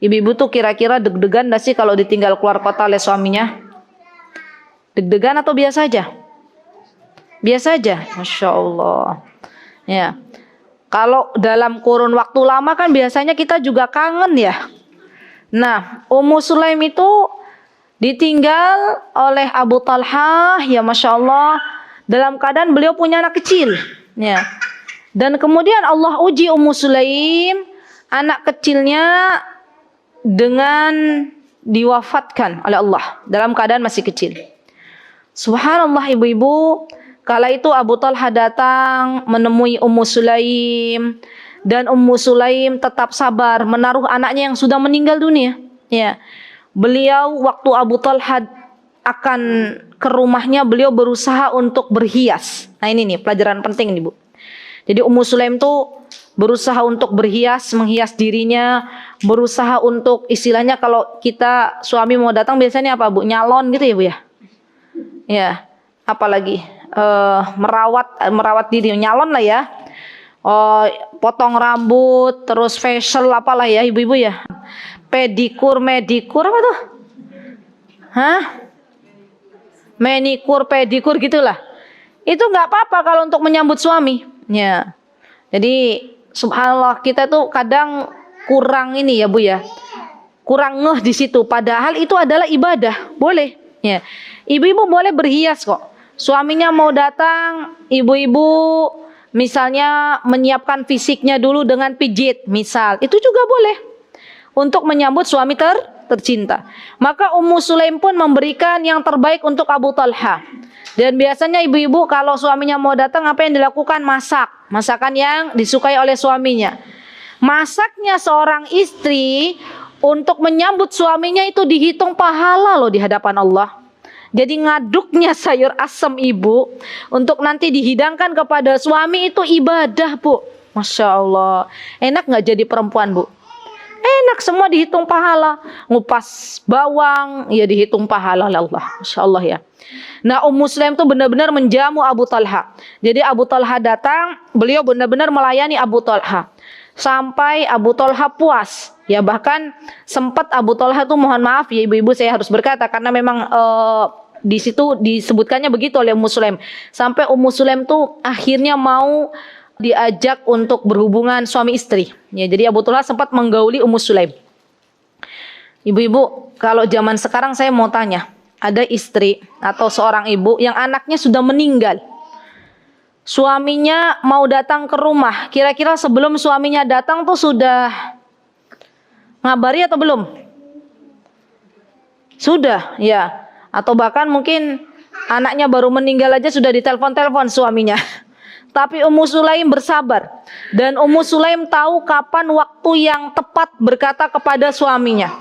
Ibu-ibu tuh kira-kira deg-degan gak sih kalau ditinggal keluar kota oleh suaminya? Deg-degan atau biasa aja? Biasa aja, masya Allah. Ya, kalau dalam kurun waktu lama kan biasanya kita juga kangen ya. Nah, Ummu Sulaim itu ditinggal oleh Abu Talha, ya masya Allah, dalam keadaan beliau punya anak kecil. Ya, dan kemudian Allah uji Ummu Sulaim, anak kecilnya dengan diwafatkan oleh Allah dalam keadaan masih kecil. Subhanallah ibu-ibu, kala itu Abu Talha datang menemui Ummu Sulaim dan Ummu Sulaim tetap sabar menaruh anaknya yang sudah meninggal dunia. Ya, beliau waktu Abu Talha akan ke rumahnya beliau berusaha untuk berhias. Nah ini nih pelajaran penting nih Bu. Jadi Ummu Sulaim tuh berusaha untuk berhias, menghias dirinya, berusaha untuk istilahnya kalau kita suami mau datang biasanya apa Bu? Nyalon gitu ya Bu ya? Ya, apalagi merawat diri, nyalon lah ya. Potong rambut, terus facial apalah ya ibu-ibu ya. Pedikur apa tuh? Hah? Manikur, pedikur gitulah. Itu nggak apa-apa kalau untuk menyambut suami. Ya. Jadi subhanallah kita tuh kadang kurang ini ya Bu ya. Kurang ngeh di situ padahal itu adalah ibadah. Boleh ya. Ibu-ibu boleh berhias kok. Suaminya mau datang, ibu-ibu misalnya menyiapkan fisiknya dulu dengan pijit misal. Itu juga boleh untuk menyambut suami tercinta. Maka Ummu Sulaim pun memberikan yang terbaik untuk Abu Talha. Dan biasanya ibu-ibu kalau suaminya mau datang apa yang dilakukan? Masakan yang disukai oleh suaminya. Masaknya seorang istri untuk menyambut suaminya itu dihitung pahala loh di hadapan Allah. Jadi ngaduknya sayur asem ibu untuk nanti dihidangkan kepada suami itu ibadah Bu. Masya Allah. Enak gak jadi perempuan Bu? Enak, semua dihitung pahala. Ngupas bawang ya dihitung pahala oleh Allah. Masya Allah ya. Nah Ummu Sulaim itu benar-benar menjamu Abu Talha. Jadi Abu Talha datang, beliau benar-benar melayani Abu Talha sampai Abu Talha puas. Ya bahkan sempat Abu Talha tuh mohon maaf ya ibu-ibu saya harus berkata karena memang di situ disebutkannya begitu oleh Ummu Sulaim. Sampai Ummu Sulaim tuh akhirnya mau diajak untuk berhubungan suami istri. Ya jadi Abu Talha sempat menggauli Ummu Sulaim. Ibu-ibu kalau zaman sekarang saya mau tanya. Ada istri atau seorang ibu yang anaknya sudah meninggal. Suaminya mau datang ke rumah. Kira-kira sebelum suaminya datang tuh sudah ngabari atau belum? Sudah, ya. Atau bahkan mungkin anaknya baru meninggal aja sudah ditelepon-telepon suaminya. Tapi Ummu Sulaim bersabar. Dan Ummu Sulaim tahu kapan waktu yang tepat berkata kepada suaminya.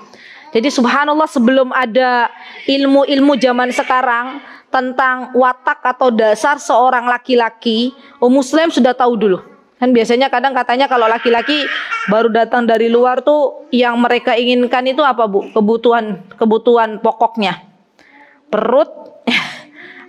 Jadi subhanallah, sebelum ada ilmu-ilmu zaman sekarang tentang watak atau dasar seorang laki-laki, Ummu Sulaim sudah tahu dulu. Kan biasanya kadang katanya kalau laki-laki baru datang dari luar tuh yang mereka inginkan itu apa, Bu? Kebutuhan pokoknya. Perut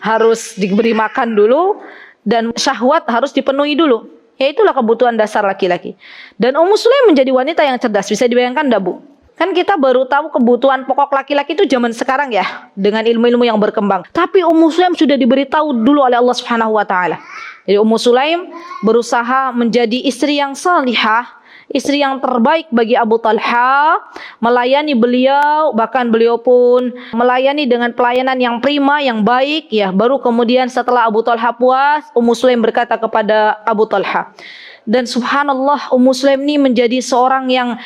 harus diberi makan dulu dan syahwat harus dipenuhi dulu. Ya itulah kebutuhan dasar laki-laki. Dan Ummu Sulaim menjadi wanita yang cerdas. Bisa dibayangkan enggak, Bu? Kan kita baru tahu kebutuhan pokok laki-laki itu zaman sekarang ya, dengan ilmu-ilmu yang berkembang. Tapi Ummu Sulaim sudah diberitahu dulu oleh Allah Subhanahu wa taala. Jadi Ummu Sulaim berusaha menjadi istri yang salihah, istri yang terbaik bagi Abu Talha, melayani beliau, bahkan beliau pun melayani dengan pelayanan yang prima, yang baik ya. Baru kemudian setelah Abu Talha puas, Ummu Sulaim berkata kepada Abu Talha. Dan subhanallah, Ummu Sulaim ini menjadi seorang yang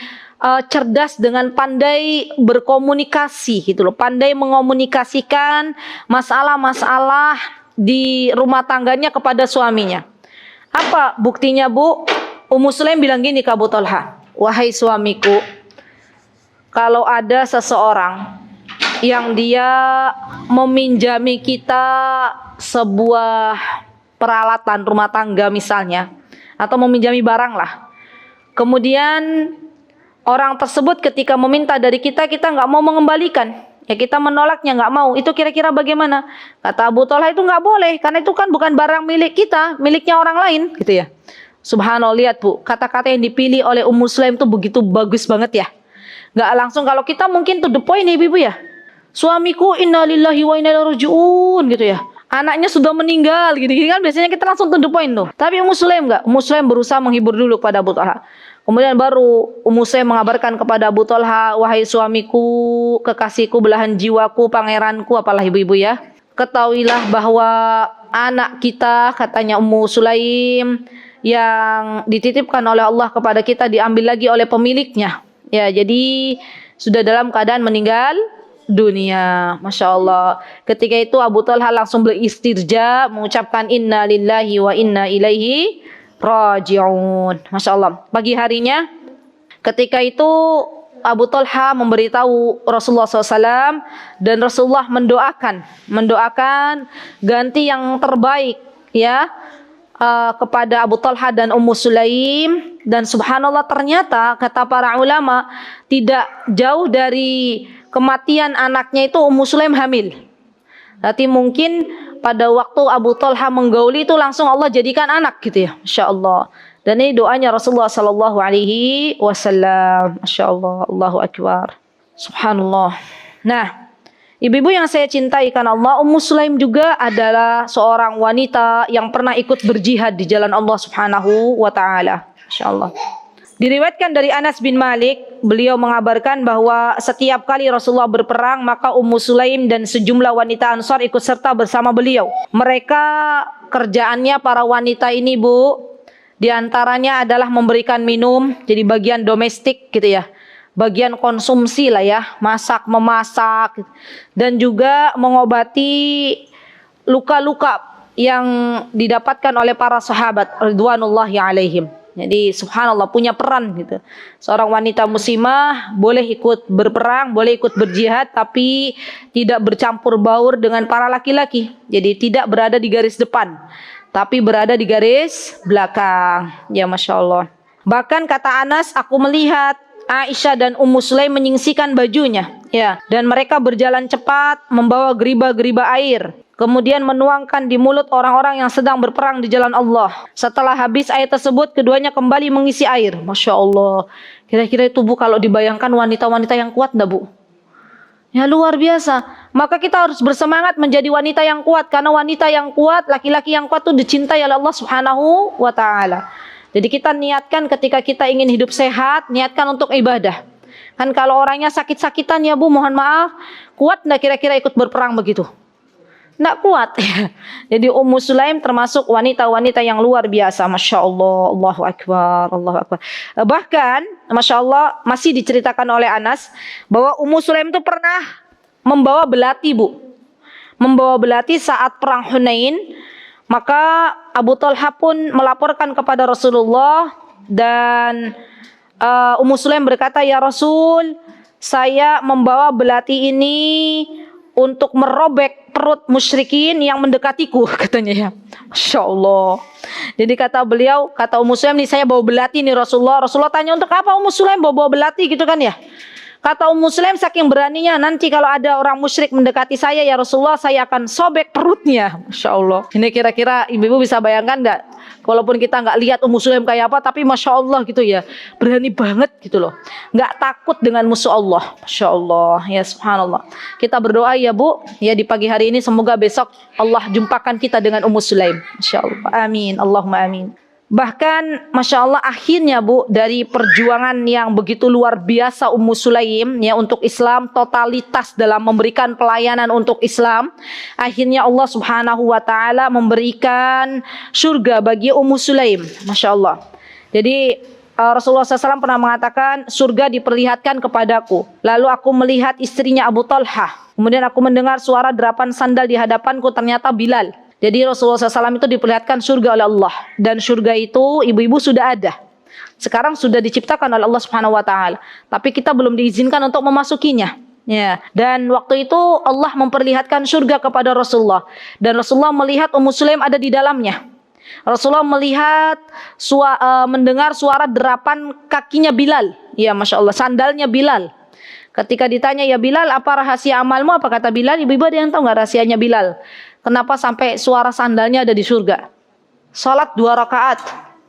cerdas dengan pandai berkomunikasi gitu loh, pandai mengomunikasikan masalah-masalah di rumah tangganya kepada suaminya. Apa buktinya, Bu? Ummu Sulaim bilang gini ke Abu Talha, wahai suamiku, kalau ada seseorang yang dia meminjami kita sebuah peralatan rumah tangga misalnya, atau meminjami barang lah, kemudian orang tersebut ketika meminta dari kita, kita nggak mau mengembalikan, ya kita menolaknya, nggak mau. Itu kira-kira bagaimana? Kata Abu Talha, itu nggak boleh, karena itu kan bukan barang milik kita, miliknya orang lain, gitu ya. Subhanallah, lihat Bu, kata-kata yang dipilih oleh Ummu Sulaim itu begitu bagus banget ya. Nggak langsung, kalau kita mungkin to the point ya Ibu ya. Suamiku innalillahi wa inna ilaihi raji'un gitu ya. Anaknya sudah meninggal gini-gini kan biasanya kita langsung to the point tuh. Tapi Ummu Sulaim enggak. Ummu Sulaim berusaha menghibur dulu kepada Abu Talha. Kemudian baru Ummu Sulaim mengabarkan kepada Abu Talha, wahai suamiku, kekasihku, belahan jiwaku, pangeranku, apalah ibu-ibu ya. Ketahuilah bahwa anak kita, katanya Ummu Sulaim, yang dititipkan oleh Allah kepada kita diambil lagi oleh pemiliknya. Ya, jadi sudah dalam keadaan meninggal dunia. Masya Allah. Ketika itu Abu Talha langsung beristirja, mengucapkan inna lillahi wa inna ilaihi raji'un. Masya Allah. Pagi harinya ketika itu Abu Talha memberitahu Rasulullah SAW, dan Rasulullah mendoakan ganti yang terbaik ya kepada Abu Talha dan Ummu Sulaim. Dan subhanallah, ternyata kata para ulama, tidak jauh dari kematian anaknya itu Ummu Sulaim hamil. Berarti mungkin pada waktu Abu Talha menggauli itu langsung Allah jadikan anak gitu ya. Masya Allah. Dan ini doanya Rasulullah sallallahu alaihi wasallam. Masya Allah, Allahu Akbar. Subhanallah. Nah, ibu-ibu yang saya cintai karena Allah, Ummu Sulaim juga adalah seorang wanita yang pernah ikut berjihad di jalan Allah Subhanahu wa taala. Masya Allah. Diriwayatkan dari Anas bin Malik, beliau mengabarkan bahwa setiap kali Rasulullah berperang, maka Ummu Sulaim dan sejumlah wanita Ansar ikut serta bersama beliau. Mereka kerjaannya para wanita ini, Bu, di antaranya adalah memberikan minum, jadi bagian domestik gitu ya. Bagian konsumsi lah ya, masak, memasak, dan juga mengobati luka-luka yang didapatkan oleh para sahabat ridwanullahi alaihim. Jadi subhanallah, punya peran gitu. Seorang wanita muslimah boleh ikut berperang, boleh ikut berjihad, tapi tidak bercampur baur dengan para laki-laki. Jadi tidak berada di garis depan, tapi berada di garis belakang. Ya Masya Allah. Bahkan kata Anas, aku melihat Aisyah dan Ummu Sulaim menyingsikan bajunya, ya, dan mereka berjalan cepat membawa geriba-geriba air, kemudian menuangkan di mulut orang-orang yang sedang berperang di jalan Allah. Setelah habis air tersebut, keduanya kembali mengisi air. Masya Allah. Kira-kira itu, Bu, kalau dibayangkan wanita-wanita yang kuat enggak, Bu? Ya luar biasa. Maka kita harus bersemangat menjadi wanita yang kuat, karena wanita yang kuat, laki-laki yang kuat itu dicintai oleh Allah Subhanahu wa taala. Jadi kita niatkan ketika kita ingin hidup sehat, niatkan untuk ibadah. Kan kalau orangnya sakit-sakitan ya, Bu, mohon maaf, kuat enggak kira-kira ikut berperang begitu? Enggak kuat. Jadi Ummu Sulaim termasuk wanita-wanita yang luar biasa. Masya Allah, Allahu Akbar, Allahu Akbar. Bahkan, Masya Allah, masih diceritakan oleh Anas bahwa Ummu Sulaim itu pernah membawa belati, Bu. Membawa belati saat perang Hunain. Maka Abu Talha pun melaporkan kepada Rasulullah dan Ummu Sulaim berkata, "Ya Rasul, saya membawa belati ini untuk merobek perut musyrikin yang mendekatiku," katanya ya. Masya Allah. Jadi kata beliau, kata Ummu Sulaim, "Nih saya bawa belati nih Rasulullah." Rasulullah tanya, "Untuk apa Ummu Sulaim bawa belati?" gitu kan ya. Kata Ummu Sulaim saking beraninya, "Nanti kalau ada orang musyrik mendekati saya ya Rasulullah, saya akan sobek perutnya." Masya Allah. Ini kira-kira ibu-ibu bisa bayangkan nggak? Walaupun kita nggak lihat Ummu Sulaim kayak apa, tapi Masya Allah gitu ya. Berani banget gitu loh. Nggak takut dengan musuh Allah. Masya Allah. Ya subhanallah. Kita berdoa ya Bu. Ya di pagi hari ini semoga besok Allah jumpakan kita dengan Ummu Sulaim. Masya Allah. Amin. Allahumma amin. Bahkan Masya Allah akhirnya Bu, dari perjuangan yang begitu luar biasa Ummu Sulaim ya untuk Islam, totalitas dalam memberikan pelayanan untuk Islam, akhirnya Allah Subhanahu wa Ta'ala memberikan surga bagi Ummu Sulaim. Masya Allah. Jadi Rasulullah SAW pernah mengatakan, "Surga diperlihatkan kepadaku, lalu aku melihat istrinya Abu Talha, kemudian aku mendengar suara derapan sandal di hadapanku, ternyata Bilal." Jadi Rasulullah SAW itu diperlihatkan surga oleh Allah. Dan surga itu ibu-ibu sudah ada. Sekarang sudah diciptakan oleh Allah Subhanahu wa Ta'ala. Tapi kita belum diizinkan untuk memasukinya. Ya. Dan waktu itu Allah memperlihatkan surga kepada Rasulullah. Dan Rasulullah melihat Ummu Sulaim ada di dalamnya. Rasulullah melihat mendengar suara derapan kakinya Bilal. Ya Masya Allah, sandalnya Bilal. Ketika ditanya, "Ya Bilal, apa rahasia amalmu?" Apa kata Bilal? Ibu-ibu ada yang tahu nggak rahasianya Bilal? Kenapa sampai suara sandalnya ada di surga? Salat 2 rakaat.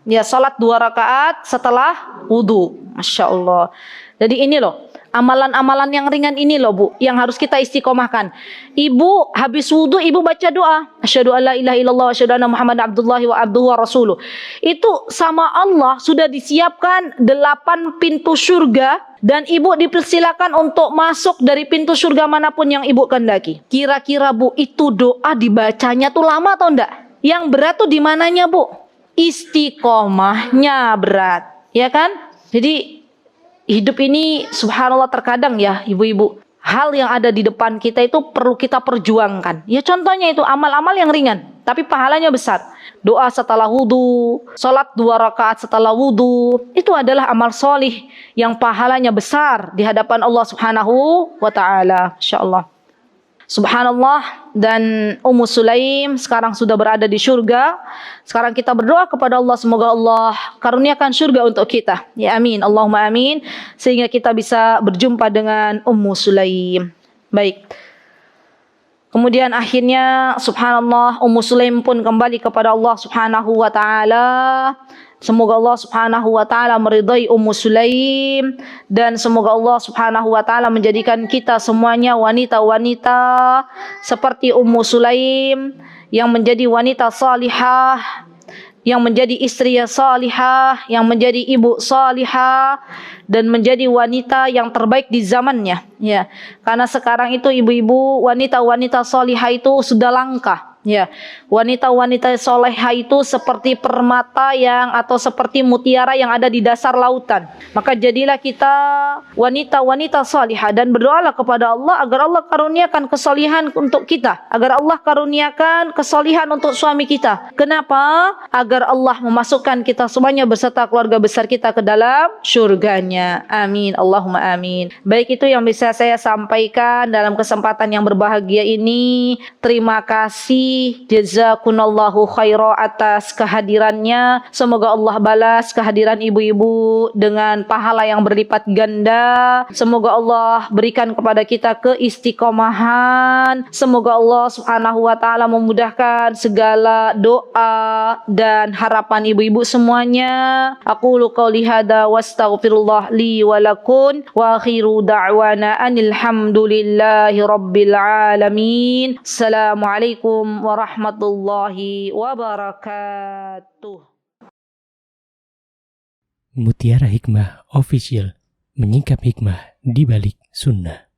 Ya, salat 2 rakaat setelah wudu. Masya Allah. Jadi ini loh, amalan-amalan yang ringan ini loh Bu, yang harus kita istiqomahkan. Ibu habis wudu, ibu baca doa, asyhadu alla ilaha illallah wa asyhadu anna muhammadan abdullahi wa abduhu wa rasuluh. Itu sama Allah sudah disiapkan 8 pintu surga. Dan ibu dipersilakan untuk masuk dari pintu surga manapun yang ibu kehendaki. Kira-kira Bu, itu doa dibacanya tuh lama atau enggak? Yang berat tuh di mananya Bu? Istiqomahnya berat, ya kan? Jadi hidup ini subhanallah terkadang ya ibu-ibu, hal yang ada di depan kita itu perlu kita perjuangkan. Ya contohnya itu amal-amal yang ringan, tapi pahalanya besar. Doa setelah wudu, salat 2 rakaat setelah wudu, itu adalah amal solih yang pahalanya besar di hadapan Allah Subhanahu wa Ta'ala. Masya Allah. Subhanallah. Dan Ummu Sulaim sekarang sudah berada di surga. Sekarang kita berdoa kepada Allah, semoga Allah karuniakan surga untuk kita. Ya amin, Allahumma amin. Sehingga kita bisa berjumpa dengan Ummu Sulaim. Baik. Kemudian akhirnya subhanallah Ummu Sulaim pun kembali kepada Allah Subhanahu wa Ta'ala. Semoga Allah Subhanahu wa Ta'ala meridai Ummu Sulaim, dan semoga Allah Subhanahu wa Ta'ala menjadikan kita semuanya wanita-wanita seperti Ummu Sulaim yang menjadi wanita salihah, yang menjadi istri yang salihah, yang menjadi ibu salihah, dan menjadi wanita yang terbaik di zamannya. Ya, karena sekarang itu ibu-ibu, wanita-wanita salihah itu sudah langka. Ya, wanita-wanita salihah itu seperti permata atau seperti mutiara yang ada di dasar lautan. Maka jadilah kita wanita-wanita salihah dan berdoalah kepada Allah agar Allah karuniakan kesalihan untuk kita, agar Allah karuniakan kesalihan untuk suami kita. Kenapa? Agar Allah memasukkan kita semuanya beserta keluarga besar kita ke dalam surganya. Amin, Allahumma amin. Baik, itu yang bisa saya sampaikan dalam kesempatan yang berbahagia ini. Terima kasih, jazakunallahu khaira atas kehadirannya. Semoga Allah balas kehadiran ibu-ibu dengan pahala yang berlipat ganda. Semoga Allah berikan kepada kita keistiqomahan. Semoga Allah Subhanahu wa Ta'ala memudahkan segala doa dan harapan ibu-ibu semuanya. Aqulu qouli hadza wastaghfirullah li wa lakum wa akhiru da'wana anil hamdulillahi rabbil alamin. Assalamualaikum warahmatullahi wabarakatuh.
Mutiara Hikmah Official, menyingkap hikmah di balik sunnah.